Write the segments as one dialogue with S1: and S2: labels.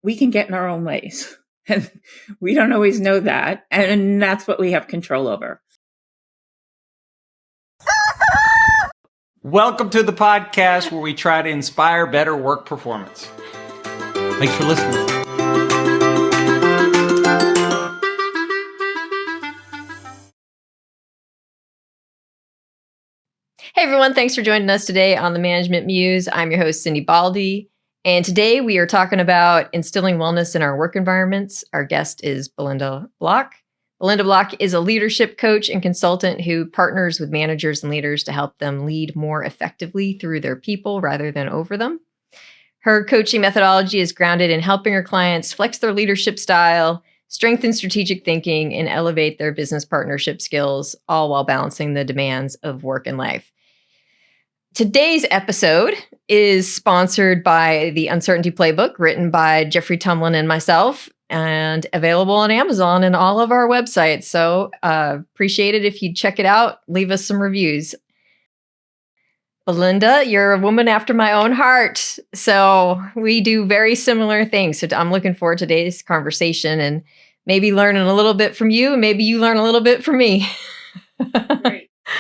S1: we can get in our own ways. And we don't always know that. And that's what we have control over.
S2: Welcome to the podcast where we try to inspire better work performance. Thanks for listening.
S3: Hey everyone, thanks for joining us today on the Management Muse. I'm your host, Cindi Baldi, and today we are talking about instilling wellness in our work environments. Our guest is Belinda Block. Belinda Block is a leadership coach and consultant who partners with managers and leaders to help them lead more effectively through their people rather than over them. Her coaching methodology is grounded in helping her clients flex their leadership style, strengthen strategic thinking, and elevate their business partnership skills, all while balancing the demands of work and life. Today's episode is sponsored by the Uncertainty Playbook, written by Jeffrey Tumlin and myself, and available on Amazon and all of our websites. So appreciate it if you check it out. Leave us some reviews. Belinda, you're a woman after my own heart. So we do very similar things. So I'm looking forward to today's conversation and maybe learning a little bit from you. Maybe you learn a little bit from me.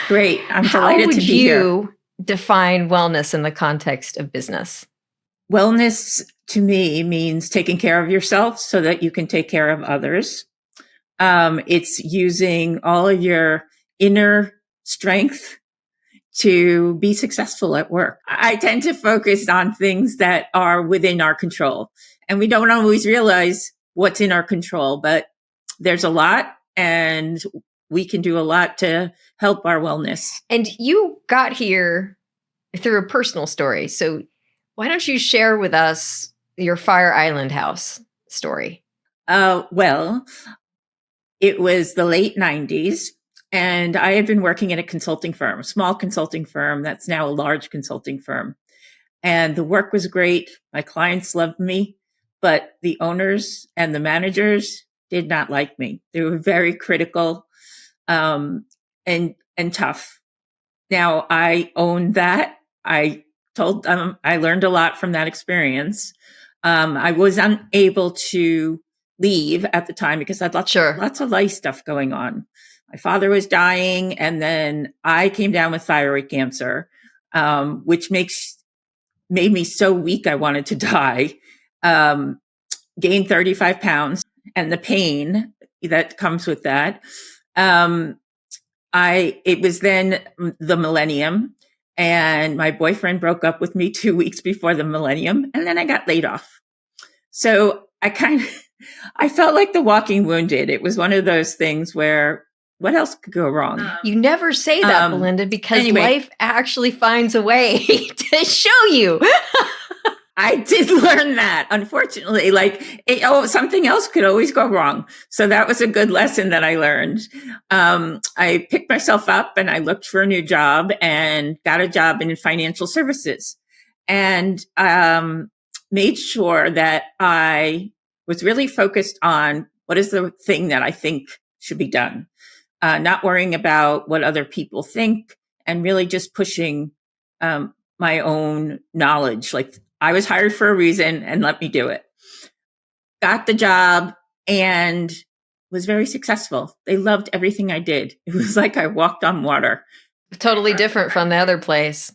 S1: Great. I'm delighted to be here.
S3: How would you define wellness in the context of business?
S1: Wellness to me means taking care of yourself so that you can take care of others. It's using all of your inner strength to be successful at work. I tend to focus on things that are within our control, and we don't always realize what's in our control, but there's a lot, and we can do a lot to help our wellness.
S3: And you got here through a personal story. So why don't you share with us your Fire Island house story?
S1: Well, it was the late 90s, and I had been working at a consulting firm, a small consulting firm that's now a large consulting firm. And the work was great. My clients loved me, but the owners and the managers did not like me. They were very critical and tough. Now, I owned that. I told them I learned a lot from that experience. I was unable to leave at the time because I had lots of life stuff going on. My father was dying, and then I came down with thyroid cancer, which made me so weak I wanted to die. Gained 35 pounds, and the pain that comes with that. It was then the millennium, and my boyfriend broke up with me 2 weeks before the millennium, and then I got laid off. So I felt like the walking wounded. It was one of those things where what else could go wrong?
S3: You never say that, Belinda, because life actually finds a way to show you.
S1: I did learn that, unfortunately. Something else could always go wrong. So that was a good lesson that I learned. I picked myself up and I looked for a new job and got a job in financial services, and made sure that I was really focused on what is the thing that I think should be done, not worrying about what other people think, and really just pushing my own knowledge. Like, I was hired for a reason, and let me do it. Got the job and was very successful. They loved everything I did. It was like I walked on water.
S3: Totally different from the other place.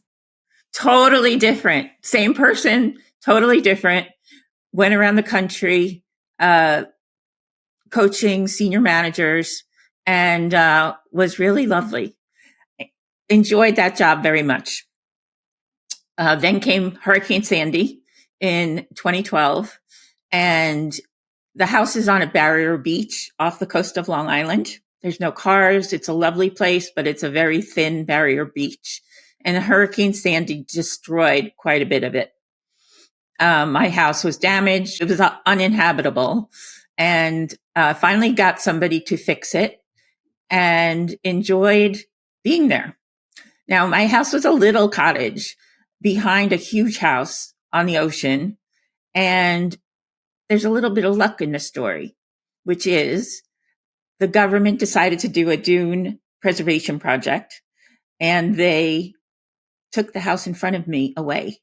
S1: Totally different. Same person, totally different. Went around the country, coaching senior managers, and was really lovely. Enjoyed that job very much. Then came Hurricane Sandy in 2012, and the house is on a barrier beach off the coast of Long Island. There's no cars. It's a lovely place, but it's a very thin barrier beach. And Hurricane Sandy destroyed quite a bit of it. My house was damaged. It was uninhabitable, and finally got somebody to fix it and enjoyed being there. Now, my house was a little cottage behind a huge house on the ocean. And there's a little bit of luck in the story, which is the government decided to do a dune preservation project, and they took the house in front of me away.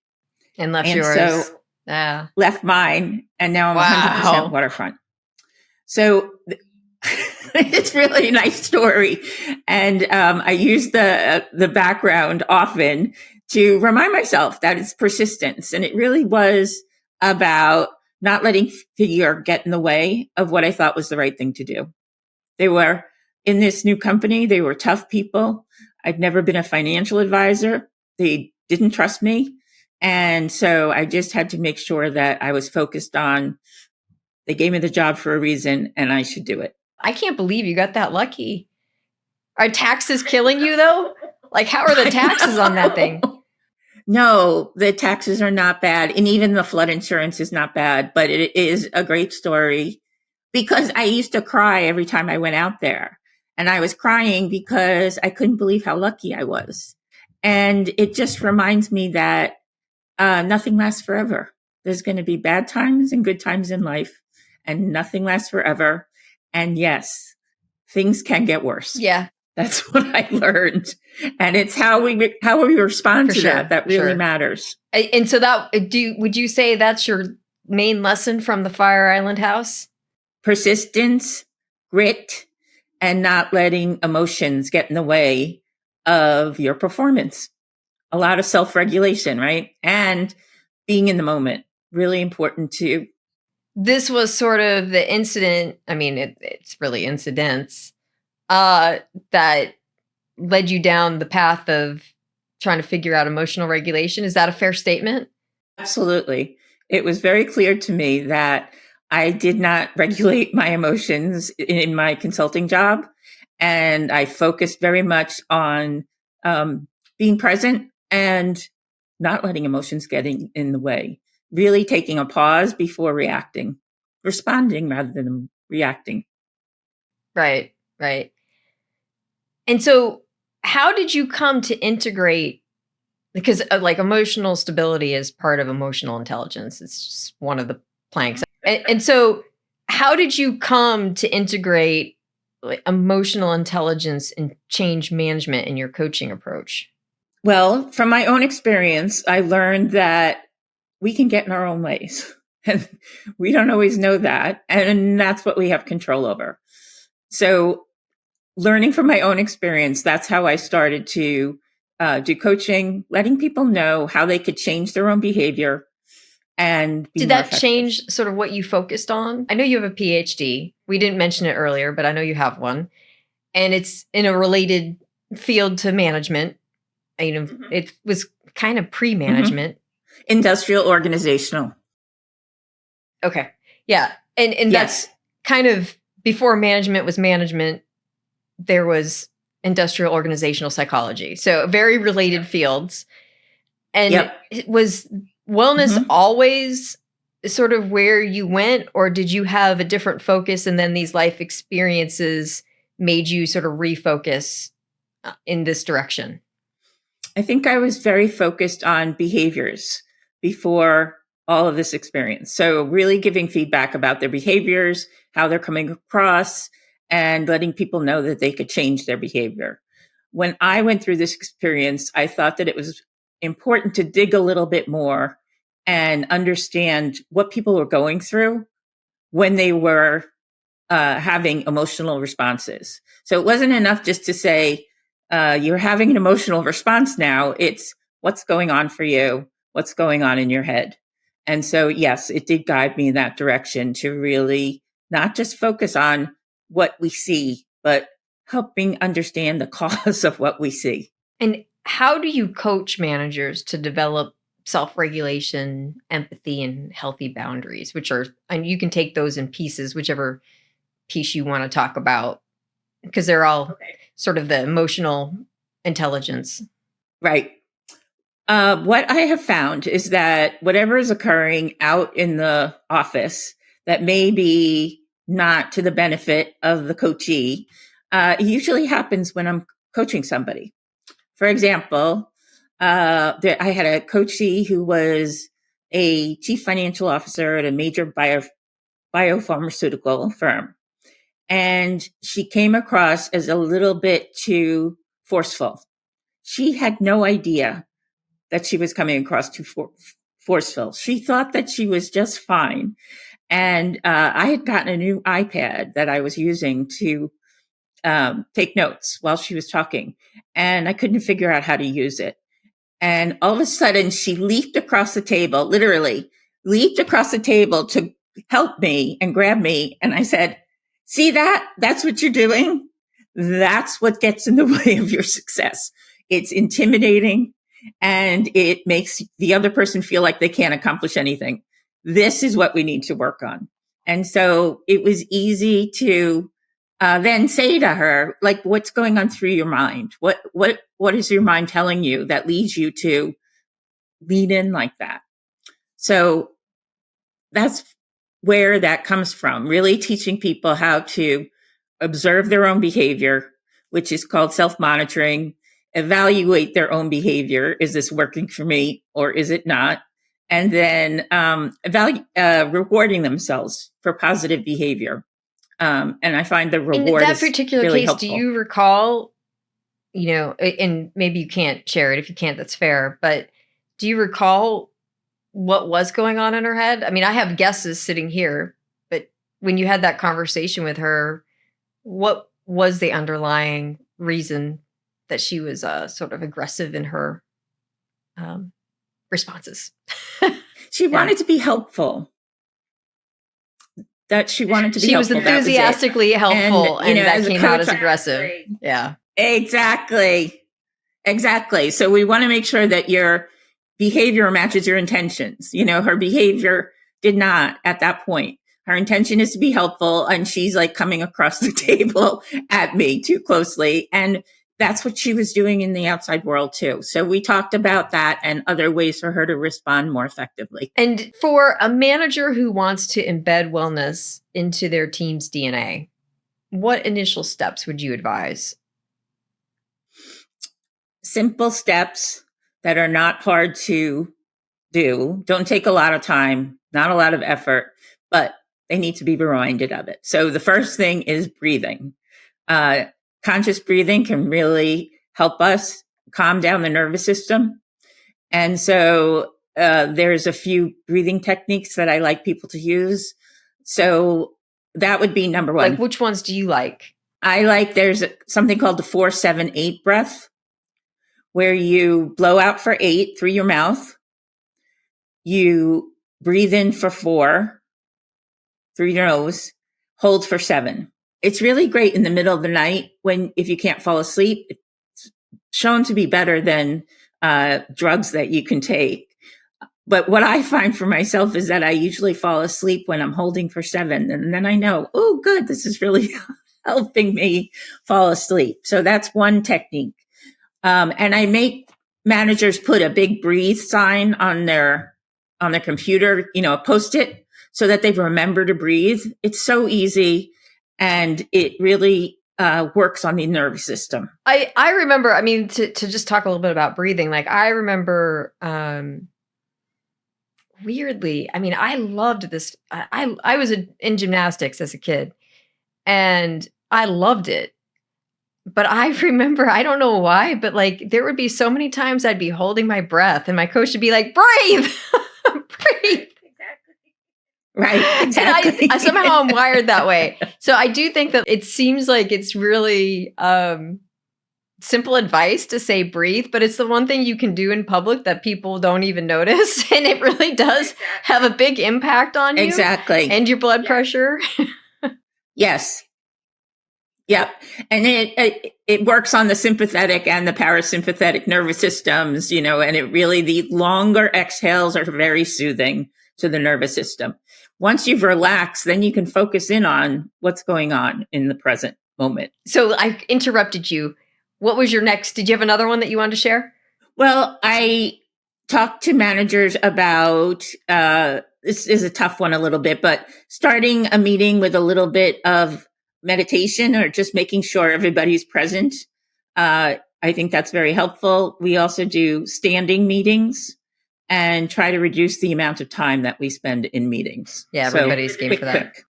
S3: And left yours. So
S1: left mine, and now I'm
S3: Wow.
S1: 100% waterfront. So it's really a nice story. And I use the background often to remind myself that it's persistence. And it really was about not letting fear get in the way of what I thought was the right thing to do. They were in this new company. They were tough people. I'd never been a financial advisor. They didn't trust me. And so I just had to make sure that I was focused on, they gave me the job for a reason and I should do it.
S3: I can't believe you got that lucky. Are taxes killing you though? Like, how are the taxes on that thing?
S1: No, the taxes are not bad. And even the flood insurance is not bad, but it is a great story because I used to cry every time I went out there. And I was crying because I couldn't believe how lucky I was. And it just reminds me that nothing lasts forever. There's going to be bad times and good times in life, and nothing lasts forever. And yes, things can get worse.
S3: Yeah.
S1: That's what I learned. And it's how we respond
S3: For
S1: to
S3: sure,
S1: that really
S3: sure.
S1: matters.
S3: And so would you say that's your main lesson from the Fire Island house?
S1: Persistence, grit, and not letting emotions get in the way of your performance. A lot of self-regulation, right? And being in the moment, really important too.
S3: This was sort of the incident. I mean, it's really incidents that led you down the path of trying to figure out emotional regulation. Is that a fair statement?
S1: Absolutely. It was very clear to me that I did not regulate my emotions in my consulting job. And I focused very much on being present and not letting emotions get in the way. Really taking a pause before reacting, responding rather than reacting.
S3: Right, right. And so how did you come to integrate, because like emotional stability is part of emotional intelligence. It's just one of the planks. And so how did you come to integrate like emotional intelligence and change management in your coaching approach?
S1: Well, from my own experience, I learned that we can get in our own ways. And we don't always know that. And that's what we have control over. So learning from my own experience, that's how I started to do coaching, letting people know how they could change their own behavior and be
S3: Did
S1: more
S3: that
S1: effective.
S3: change sort of what you focused on? I know you have a PhD. We didn't mention it earlier, but I know you have one. And it's in a related field to management. You know, it was kind of pre-management.
S1: Industrial organizational.
S3: Okay. Yeah. And
S1: Yes.
S3: that's kind of before management was management, there was industrial organizational psychology. So very related fields. And
S1: Yep.
S3: was wellness always sort of where you went, or did you have a different focus and then these life experiences made you sort of refocus in this direction?
S1: I think I was very focused on behaviors before all of this experience. So really giving feedback about their behaviors, how they're coming across, and letting people know that they could change their behavior. When I went through this experience, I thought that it was important to dig a little bit more and understand what people were going through when they were having emotional responses. So it wasn't enough just to say, you're having an emotional response now. It's what's going on for you, what's going on in your head. And so, yes, it did guide me in that direction to really not just focus on what we see, but helping understand the cause of what we see.
S3: And how do you coach managers to develop self-regulation, empathy, and healthy boundaries, which are, and you can take those in pieces, whichever piece you want to talk about, because they're all sort of the emotional intelligence.
S1: Right. What I have found is that whatever is occurring out in the office that may be not to the benefit of the coachee, it usually happens when I'm coaching somebody. For example, I had a coachee who was a chief financial officer at a major biopharmaceutical firm. And she came across as a little bit too forceful. She had no idea that she was coming across too forceful. She thought that she was just fine. And I had gotten a new iPad that I was using to take notes while she was talking. And I couldn't figure out how to use it. And all of a sudden, she leaped across the table, literally leaped across the table to help me and grab me. And I said, see that? That's what you're doing. That's what gets in the way of your success. It's intimidating and it makes the other person feel like they can't accomplish anything. This is what we need to work on. And so it was easy to then say to her, like, what's going on through your mind? What is your mind telling you that leads you to lean in like that? So that's where that comes from, really teaching people how to observe their own behavior, which is called self-monitoring, evaluate their own behavior. Is this working for me or is it not? And then rewarding themselves for positive behavior. And I find the reward
S3: in that particular
S1: really
S3: case,
S1: helpful.
S3: do you recall, and maybe you can't share it. If you can't, that's fair. But do you recall what was going on in her head? I mean, I have guesses sitting here, but when you had that conversation with her, what was the underlying reason that she was sort of aggressive in her responses?
S1: She wanted to be helpful. That she wanted to be
S3: she
S1: helpful.
S3: was enthusiastically helpful, and that came out as aggressive. Yeah.
S1: Exactly. So we want to make sure that your behavior matches your intentions. Her behavior did not at that point. Her intention is to be helpful, and she's like coming across the table at me too closely. And that's what she was doing in the outside world too. So we talked about that and other ways for her to respond more effectively.
S3: And for a manager who wants to embed wellness into their team's DNA, what initial steps would you advise?
S1: Simple steps that are not hard to do, don't take a lot of time, not a lot of effort, but they need to be reminded of it. So the first thing is breathing. Conscious breathing can really help us calm down the nervous system. And so there's a few breathing techniques that I like people to use. So that would be number one.
S3: Like, which ones do you like?
S1: There's something called the 4-7-8 breath, where you blow out for 8 through your mouth. You breathe in for 4 through your nose, hold for 7. It's really great in the middle of the night if you can't fall asleep. It's shown to be better than drugs that you can take. But what I find for myself is that I usually fall asleep when I'm holding for 7. And then I know, oh, good, this is really helping me fall asleep. So that's one technique. And I make managers put a big breathe sign on their computer, a Post-it, so that they remember to breathe. It's so easy. And it really works on the nervous system.
S3: I remember, to just talk a little bit about breathing, like I remember weirdly, I loved this. I was in gymnastics as a kid and I loved it. But I remember, I don't know why, but like there would be so many times I'd be holding my breath and my coach would be like, breathe, breathe.
S1: Right. Exactly.
S3: And I somehow I'm wired that way. So I do think that it seems like it's really simple advice to say breathe, but it's the one thing you can do in public that people don't even notice. And it really does have a big impact on you.
S1: Exactly.
S3: And your blood pressure.
S1: Yes. Yep. And it works on the sympathetic and the parasympathetic nervous systems, and the longer exhales are very soothing to the nervous system. Once you've relaxed, then you can focus in on what's going on in the present moment.
S3: So I interrupted you. What was your next? Did you have another one that you wanted to share?
S1: Well, I talked to managers about, this is a tough one a little bit, but starting a meeting with a little bit of meditation or just making sure everybody's present. I think that's very helpful. We also do standing meetings and try to reduce the amount of time that we spend in meetings.
S3: Yeah, everybody's game for that.
S1: Quick.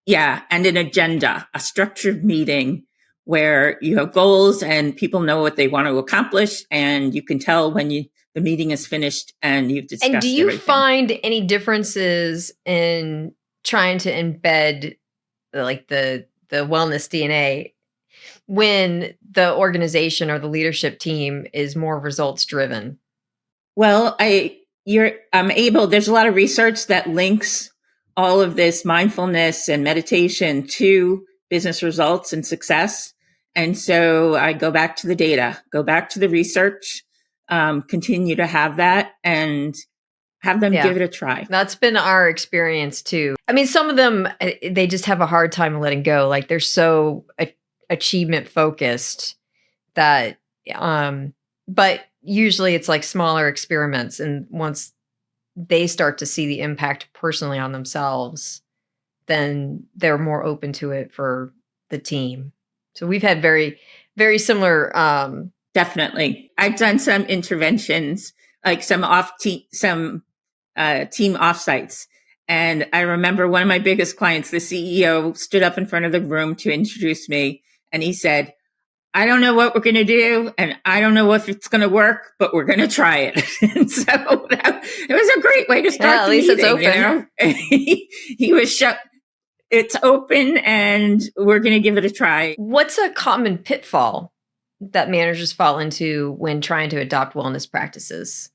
S1: Yeah, and an agenda, a structured meeting where you have goals and people know what they want to accomplish, and you can tell when the meeting is finished and you've discussed
S3: And do you
S1: everything.
S3: find any differences in trying to embed like the wellness DNA when the organization or the leadership team is more results driven?
S1: Well, there's a lot of research that links all of this mindfulness and meditation to business results and success. And so I go back to the data, go back to the research, continue to have that and have them give it a try.
S3: That's been our experience too. I mean, some of them, they just have a hard time letting go. Like they're so achievement focused that, but usually it's like smaller experiments. And once they start to see the impact personally on themselves, then they're more open to it for the team. So we've had very, very similar.
S1: Definitely. I've done some interventions, like some team offsites. And I remember one of my biggest clients, the CEO, stood up in front of the room to introduce me. And he said, I don't know what we're going to do, and I don't know if it's going to work, but we're going to try it. And so it was a great way to start
S3: at
S1: the
S3: least
S1: meeting.
S3: it's open.
S1: He was shut. It's open, and we're going to give it a try.
S3: What's a common pitfall that managers fall into when trying to adopt wellness practices,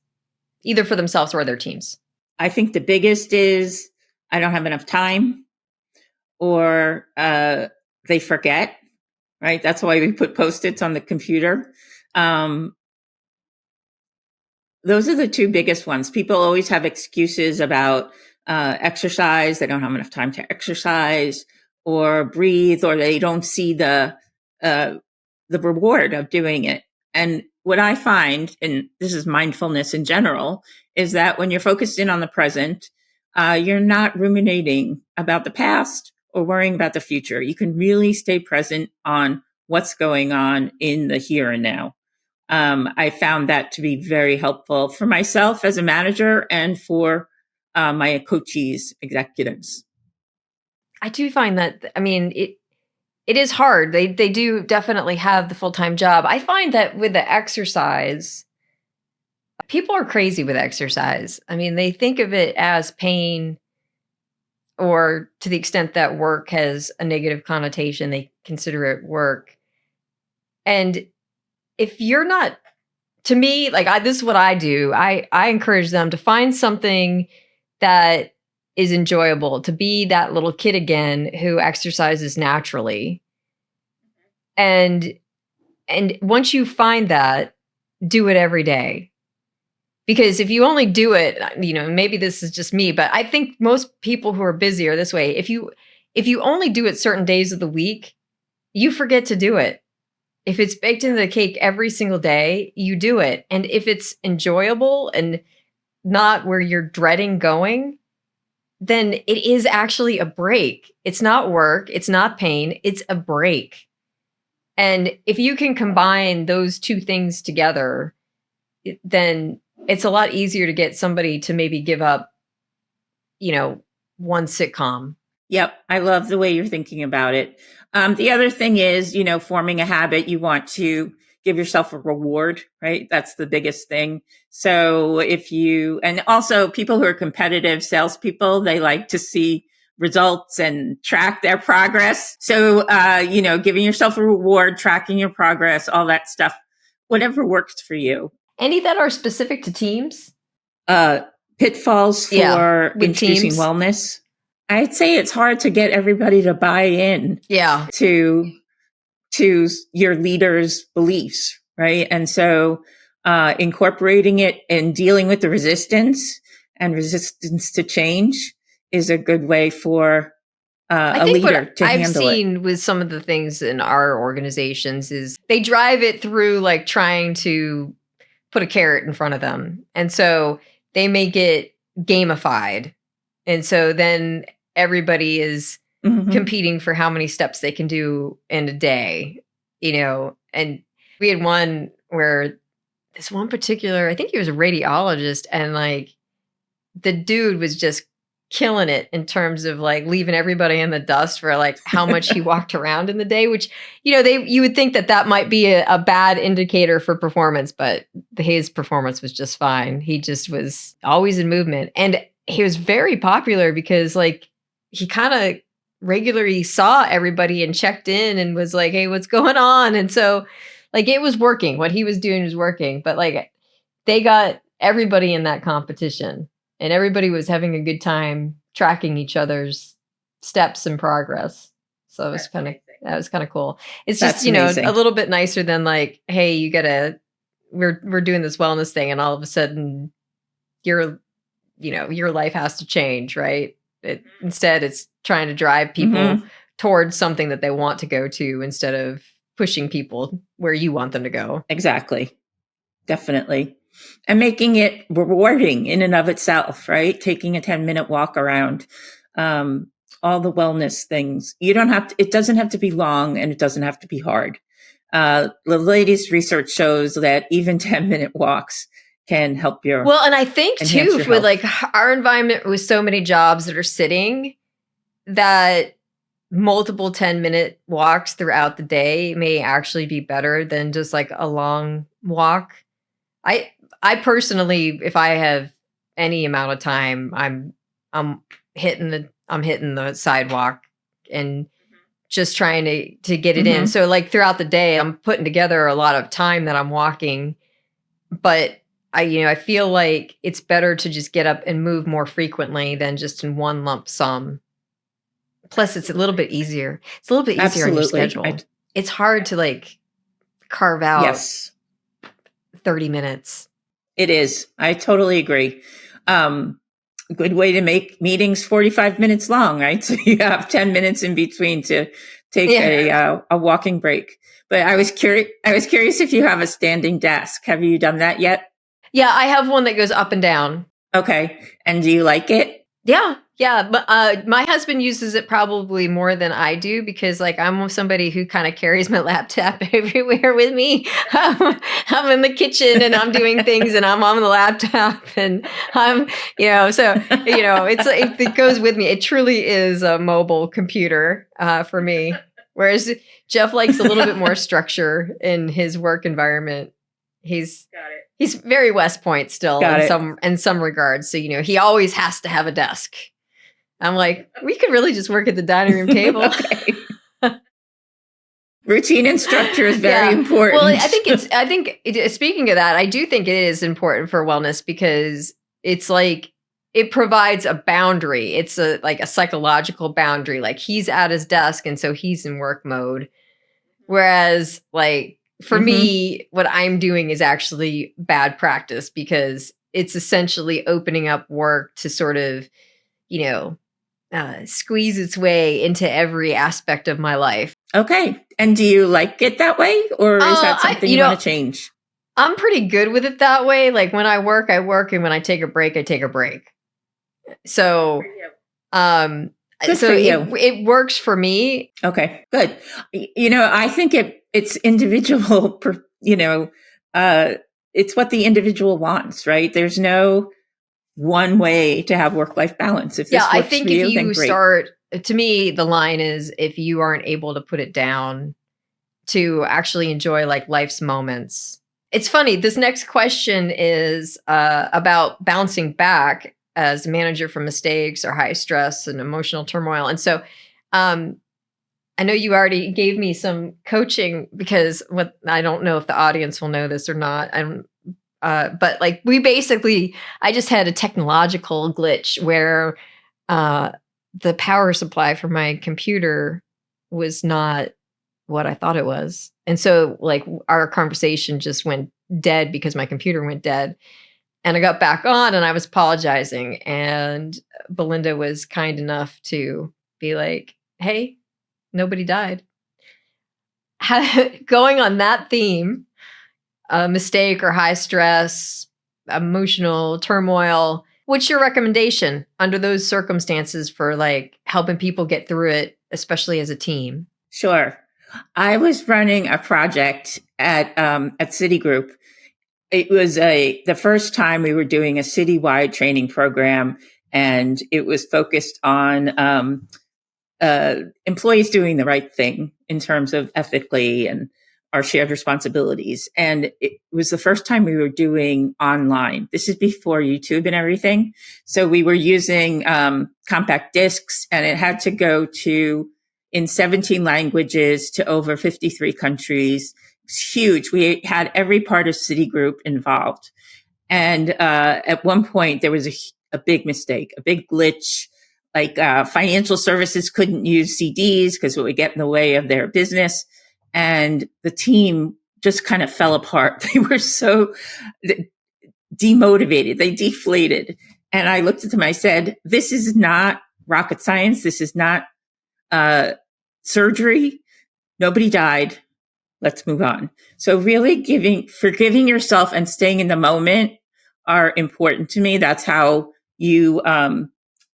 S3: either for themselves or their teams?
S1: I think the biggest is I don't have enough time, or they forget. Right. That's why we put Post-its on the computer. Those are the two biggest ones. People always have excuses about exercise. They don't have enough time to exercise or breathe, or they don't see the reward of doing it. And what I find, and this is mindfulness in general, is that when you're focused in on the present, you're not ruminating about the past or worrying about the future. You can really stay present on what's going on in the here and now. I found that to be very helpful for myself as a manager and for my coachees, executives.
S3: I do find that, I mean, it is hard. They do definitely have the full-time job. I find that with the exercise, people are crazy with exercise. I mean, they think of it as pain, or to the extent that work has a negative connotation, they consider it work. And if you're not, to me, like this is what I do. I encourage them to find something that is enjoyable, to be that little kid again who exercises naturally. And once you find that, do it every day. Because if you only do it, maybe this is just me, but I think most people who are busy are this way. If you only do it certain days of the week, you forget to do it. If it's baked into the cake every single day, you do it. And if it's enjoyable and not where you're dreading going, then it is actually a break. It's not work. It's not pain. It's a break. And if you can combine those two things together, then it's a lot easier to get somebody to maybe give up, one sitcom.
S1: Yep. I love the way you're thinking about it. The other thing is, forming a habit, you want to give yourself a reward, right? That's the biggest thing. So and also people who are competitive salespeople, they like to see results and track their progress. So, giving yourself a reward, tracking your progress, all that stuff, whatever works for you.
S3: Any that are specific to teams?
S1: Pitfalls for introducing
S3: teams.
S1: Wellness. I'd say it's hard to get everybody to buy in to your leader's beliefs, right? And so incorporating it and dealing with the resistance to change is a good way for a leader to handle it.
S3: I've seen with some of the things in our organizations is they drive it through like trying to put a carrot in front of them. And so they make it gamified. And so then everybody is competing for how many steps they can do in a day, and we had one where this one particular, I think he was a radiologist, and like the dude was just killing it in terms of like leaving everybody in the dust for like how much he walked around in the day, which, you would think that might be a bad indicator for performance, but his performance was just fine. He just was always in movement. And he was very popular because like he kind of regularly saw everybody and checked in and was like, hey, what's going on? And so like it was working. What he was doing was working, but like they got everybody in that competition. And everybody was having a good time tracking each other's steps and progress. So that was kind of cool. It's just,
S1: amazing.
S3: A little bit nicer than like, hey, we're doing this wellness thing, and all of a sudden your life has to change, right? Instead, it's trying to drive people towards something that they want to go to instead of pushing people where you want them to go.
S1: Exactly. Definitely. And making it rewarding in and of itself, right? Taking a 10-minute walk around, all the wellness things. It doesn't have to be long, and it doesn't have to be hard. The latest research shows that even 10-minute walks can help your
S3: Well, and I think too, with
S1: health.
S3: like our environment with so many jobs that are sitting, that multiple 10-minute walks throughout the day may actually be better than just like a long walk. I personally, if I have any amount of time, I'm hitting the sidewalk and just trying to get it in. So like throughout the day, I'm putting together a lot of time that I'm walking, but I feel like it's better to just get up and move more frequently than just in one lump sum. Plus, it's a little bit easier. It's a little bit easier on your schedule. It's hard to like carve out 30 minutes.
S1: It is. I totally agree. Good way to make meetings 45 minutes long, right? So you have 10 minutes in between to take a walking break. But I was curious if you have a standing desk. Have you done that yet?
S3: Yeah, I have one that goes up and down.
S1: Okay. And do you like it?
S3: Yeah. But my husband uses it probably more than I do because like I'm somebody who kind of carries my laptop everywhere with me. I'm in the kitchen and I'm doing things and I'm on the laptop and I'm, it goes with me. It truly is a mobile computer for me. Whereas Jeff likes a little bit more structure in his work environment. He's very West Point still in some regards. So, he always has to have a desk. I'm like, we could really just work at the dining room table.
S1: Routine and structure is very important.
S3: Well, speaking of that, I do think it is important for wellness because it's like, it provides a boundary. It's like a psychological boundary. Like he's at his desk and so he's in work mode. Whereas like, for me, what I'm doing is actually bad practice because it's essentially opening up work to sort of, squeeze its way into every aspect of my life.
S1: Okay. And do you like it that way? Or is that something you want to change?
S3: I'm pretty good with it that way. Like when I work. And when I take a break, I take a break. So, it works for me.
S1: Okay, good. I think it's individual, it's what the individual wants, right? There's no one way to have work-life balance. If this works
S3: I think
S1: for you,
S3: if you
S1: then great.
S3: start, to me, the line is if you aren't able to put it down to actually enjoy like life's moments. It's funny. This next question is about bouncing back as a manager from mistakes or high stress and emotional turmoil. And so I know you already gave me some coaching because I don't know if the audience will know this or not. But like I just had a technological glitch where the power supply for my computer was not what I thought it was. And so like our conversation just went dead because my computer went dead. And I got back on and I was apologizing. And Belinda was kind enough to be like, hey, nobody died. Going on that theme, a mistake or high stress, emotional turmoil, what's your recommendation under those circumstances for like helping people get through it, especially as a team?
S1: Sure. I was running a project at Citigroup. It was the first time we were doing a citywide training program And it was focused on employees doing the right thing in terms of ethically and our shared responsibilities. And it was the first time we were doing online. This is before YouTube and everything. So we were using compact discs, and it had to go to in 17 languages to over 53 countries. It's huge. We had every part of Citigroup involved. And at one point, there was a big mistake, a big glitch. Like financial services couldn't use CDs because it would get in the way of their business. And the team just kind of fell apart. They were so demotivated. They deflated. And I looked at them, I said, this is not rocket science. This is not surgery. Nobody died. Let's move on. So really forgiving yourself and staying in the moment are important to me. That's how you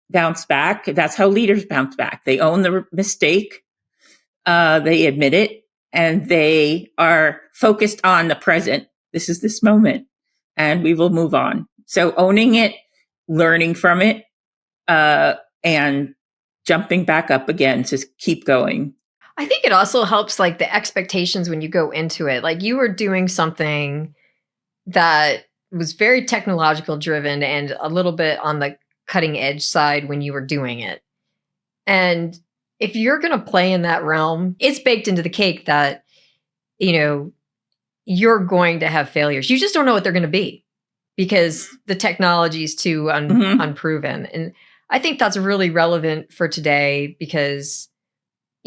S1: bounce back. That's how leaders bounce back. They own the mistake. They admit it, and they are focused on the present. This is this moment, and we will move on. So owning it, learning from it, and jumping back up again to keep going.
S3: I think it also helps like the expectations when you go into it. Like you were doing something that was very technological driven and a little bit on the cutting edge side when you were doing it. And if you're going to play in that realm, it's baked into the cake that, you're going to have failures. You just don't know what they're going to be because the technology is too unproven. And I think that's really relevant for today because,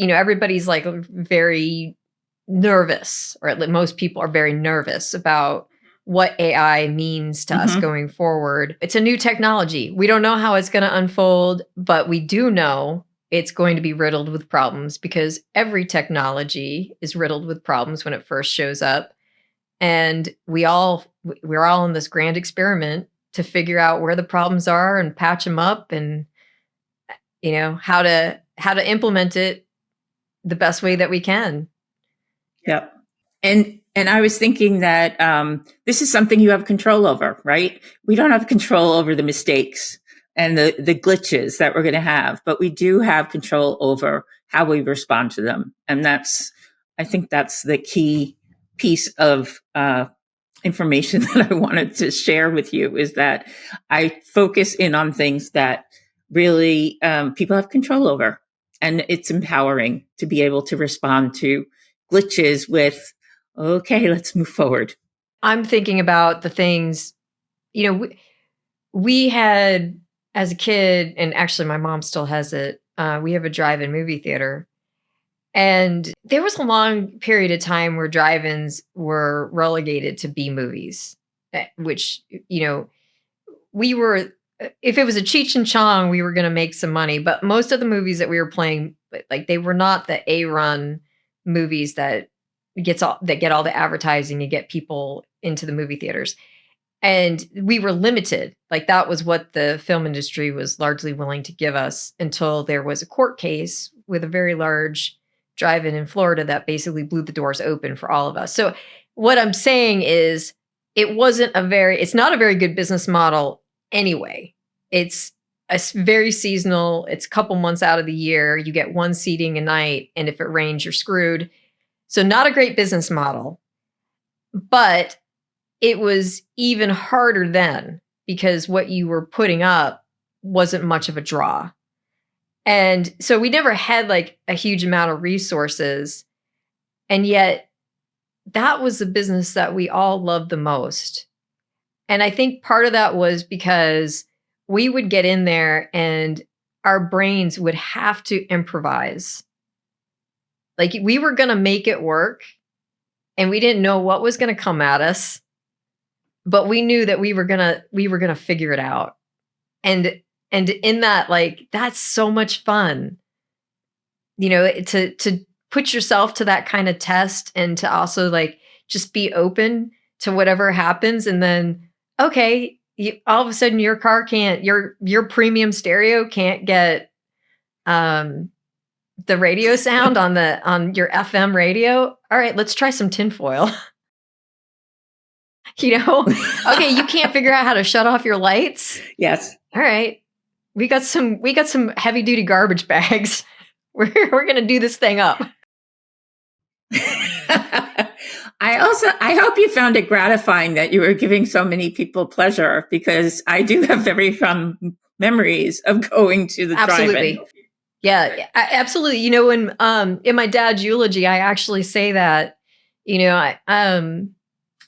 S3: everybody's like very nervous, or at least most people are very nervous about what AI means to us going forward. It's a new technology. We don't know how it's going to unfold, but we do know it's going to be riddled with problems because every technology is riddled with problems when it first shows up. And we're all in this grand experiment to figure out where the problems are and patch them up and, how to implement it the best way that we can.
S1: Yep. And I was thinking that this is something you have control over, right? We don't have control over the mistakes and the glitches that we're going to have, but we do have control over how we respond to them. And I think that's the key piece of information that I wanted to share with you, is that I focus in on things that really people have control over. And it's empowering to be able to respond to glitches with, okay, let's move forward.
S3: I'm thinking about the things, we had as a kid, and actually my mom still has it. We have a drive-in movie theater. And there was a long period of time where drive-ins were relegated to B movies, which, we were, if it was a Cheech and Chong, we were going to make some money. But most of the movies that we were playing, like they were not the A-run movies that get all the advertising and get people into the movie theaters. And we were limited. Like that was what the film industry was largely willing to give us until there was a court case with a very large drive-in in Florida that basically blew the doors open for all of us. So what I'm saying is it's not a very good business model anyway. It's very seasonal. It's a couple months out of the year. You get one seating a night, and if it rains, you're screwed. So not a great business model, but it was even harder then because what you were putting up wasn't much of a draw. And so we never had like a huge amount of resources. And yet that was the business that we all loved the most. And I think part of that was because we would get in there and our brains would have to improvise. Like we were going to make it work and we didn't know what was going to come at us, but we knew that we were going to figure it out. And in that, like, that's so much fun, to put yourself to that kind of test and to also like just be open to whatever happens. And then, okay, all of a sudden your car your premium stereo can't get the radio sound on your FM radio. All right, let's try some tinfoil. Okay, you can't figure out how to shut off your lights.
S1: Yes.
S3: All right. we got some heavy duty garbage bags. We're going to do this thing up.
S1: I hope you found it gratifying that you were giving so many people pleasure, because I do have very fond memories of going to the
S3: Absolutely.
S1: drive-in.
S3: Yeah, absolutely. You know, when in my dad's eulogy, I actually say that, you know,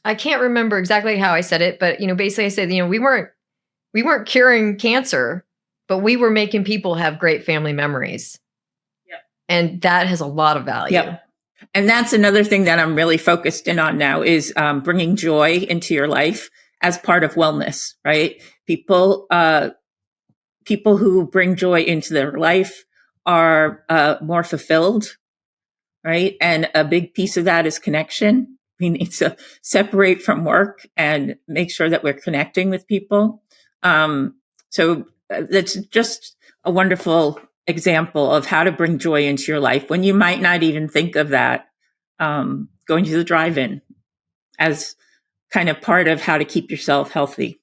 S3: I can't remember exactly how I said it, but you know, basically I said, you know, we weren't curing cancer, but we were making people have great family memories.
S1: Yep.
S3: And that has a lot of value.
S1: Yep. And that's another thing that I'm really focused in on now is bringing joy into your life as part of wellness, right? People who bring joy into their life are more fulfilled, right? And a big piece of that is connection. We need to separate from work and make sure that we're connecting with people. So that's just a wonderful example of how to bring joy into your life when you might not even think of that, going to the drive-in as kind of part of how to keep yourself healthy.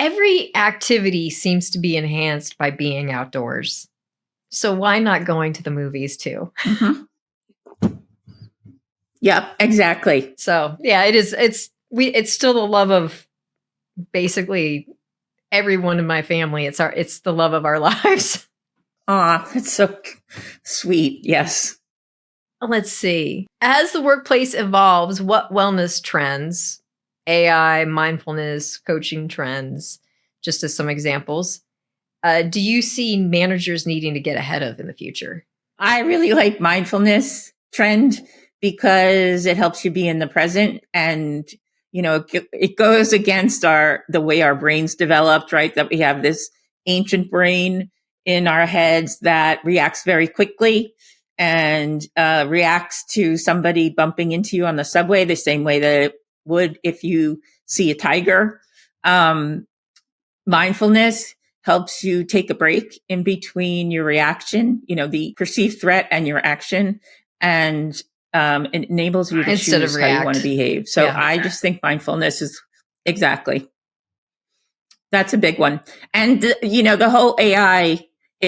S3: Every activity seems to be enhanced by being outdoors. So why not going to the movies too?
S1: Mm-hmm. Yep, exactly.
S3: So yeah, it is. It's still the love of basically everyone in my family. It's the love of our lives.
S1: Aw, it's so sweet. Yes.
S3: Let's see. As the workplace evolves, what wellness trends, AI, mindfulness, coaching trends, just as some examples, do you see managers needing to get ahead of in the future?
S1: I really like mindfulness trend because it helps you be in the present, and you know it goes against the way our brains developed, right? That we have this ancient brain in our heads that reacts very quickly and reacts to somebody bumping into you on the subway the same way that it would if you see a tiger. Mindfulness helps you take a break in between your reaction, you know, the perceived threat and your action, and it enables you to
S3: Instead
S1: choose
S3: of
S1: how you
S3: react.
S1: want to behave. So
S3: Yeah.
S1: I just think mindfulness is exactly. That's a big one. And, you know, the whole AI,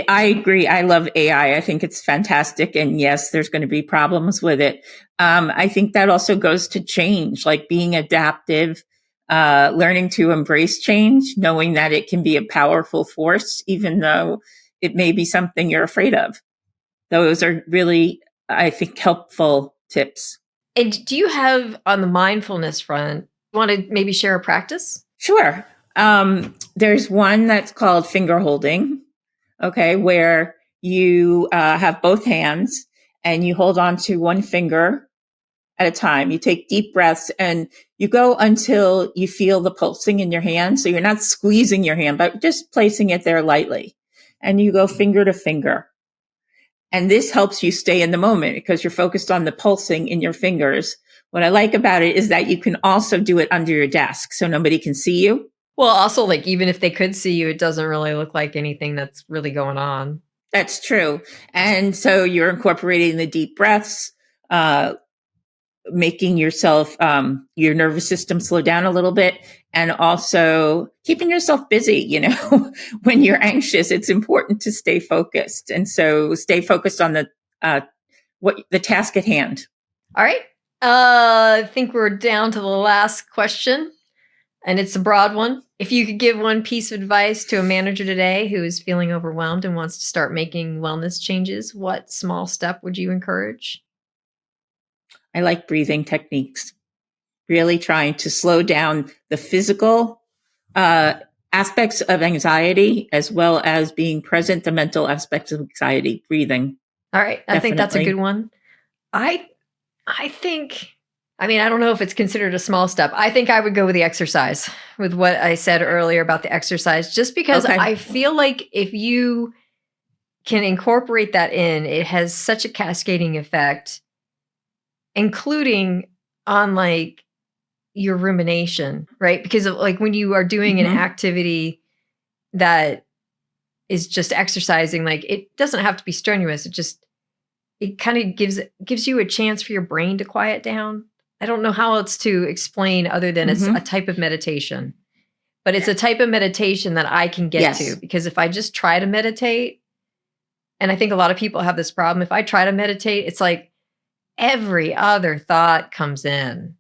S1: I agree. I love AI. I think it's fantastic. And yes, there's going to be problems with it. I think that also goes to change, like being adaptive, learning to embrace change, knowing that it can be a powerful force, even though it may be something you're afraid of. Those are really, I think, helpful tips.
S3: And do you have, on the mindfulness front, want to maybe share a practice?
S1: Sure. There's one that's called finger holding, okay, where you have both hands and you hold on to one finger at a time. You take deep breaths and you go until you feel the pulsing in your hand. So you're not squeezing your hand, but just placing it there lightly. And you go finger to finger. And this helps you stay in the moment because you're focused on the pulsing in your fingers. What I like about it is that you can also do it under your desk so nobody can see you.
S3: Well, also, like, even if they could see you, it doesn't really look like anything that's really going on.
S1: That's true. And so you're incorporating the deep breaths, making yourself, your nervous system slow down a little bit, and also keeping yourself busy. You know, when you're anxious, it's important to stay focused. And so stay focused on the task at hand.
S3: All right. I think we're down to the last question, and it's a broad one. If you could give one piece of advice to a manager today who is feeling overwhelmed and wants to start making wellness changes, what small step would you encourage?
S1: I like breathing techniques, really trying to slow down the physical aspects of anxiety as well as being present, the mental aspects of anxiety, breathing.
S3: All right. I think that's a
S1: Definitely.
S3: good one. I think, I mean, I don't know if it's considered a small step. I think I would go with the exercise, with what I said earlier about the exercise, just because
S1: Okay.
S3: I feel like if you can incorporate that in, it has such a cascading effect, including on like your rumination, right? Because of like when you are doing an
S1: Mhm.
S3: activity that is just exercising, like it doesn't have to be strenuous. It kind of gives you a chance for your brain to quiet down. I don't know how else to explain other than it's a type of meditation. but it's a type of meditation that I can get
S1: Yes.
S3: to, because if I just try to meditate, and I think a lot of people have this problem, if I try to meditate, it's like every other thought comes in.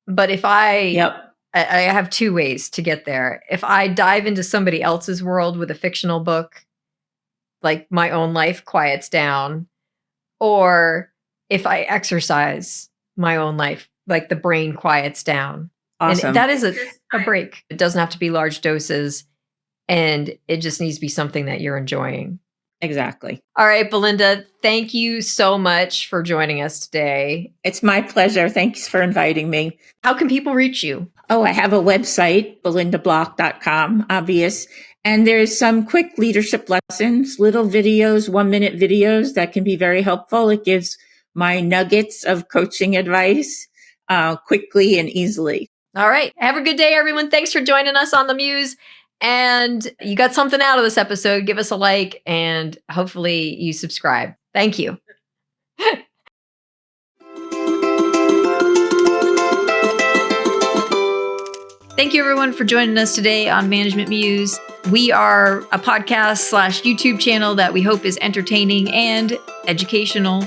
S3: But if I have two ways to get there. If I dive into somebody else's world with a fictional book, like my own life quiets down, or if I exercise, my own life, like the brain quiets down.
S1: Awesome.
S3: And that is a break. It doesn't have to be large doses, and it just needs to be something that you're enjoying.
S1: Exactly.
S3: All right, Belinda, thank you so much for joining us today.
S1: It's my pleasure. Thanks for inviting me.
S3: How can people reach you?
S1: Oh, I have a website, belindablock.com, obvious. And there's some quick leadership lessons, little videos, 1-minute videos that can be very helpful. It gives my nuggets of coaching advice quickly and easily.
S3: All right. Have a good day, everyone. Thanks for joining us on the Muse. And you got something out of this episode, give us a like, and hopefully you subscribe. Thank you. Thank you, everyone, for joining us today on Management Muse. We are a podcast / YouTube channel that we hope is entertaining and educational.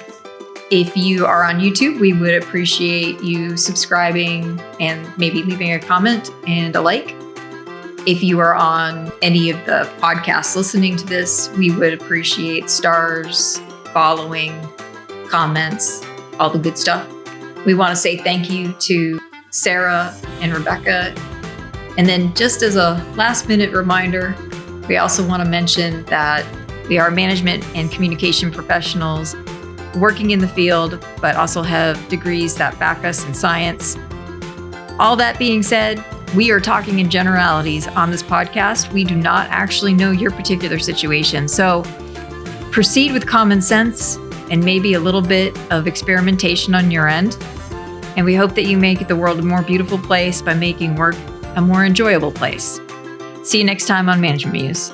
S3: If you are on YouTube, we would appreciate you subscribing and maybe leaving a comment and a like. If you are on any of the podcasts listening to this, we would appreciate stars, following, comments, all the good stuff. We want to say thank you to Sarah and Rebecca. And then just as a last minute reminder, we also want to mention that we are management and communication professionals working in the field, but also have degrees that back us in science. All that being said, we are talking in generalities on this podcast. We do not actually know your particular situation. So proceed with common sense and maybe a little bit of experimentation on your end. And we hope that you make the world a more beautiful place by making work a more enjoyable place. See you next time on Management Muse.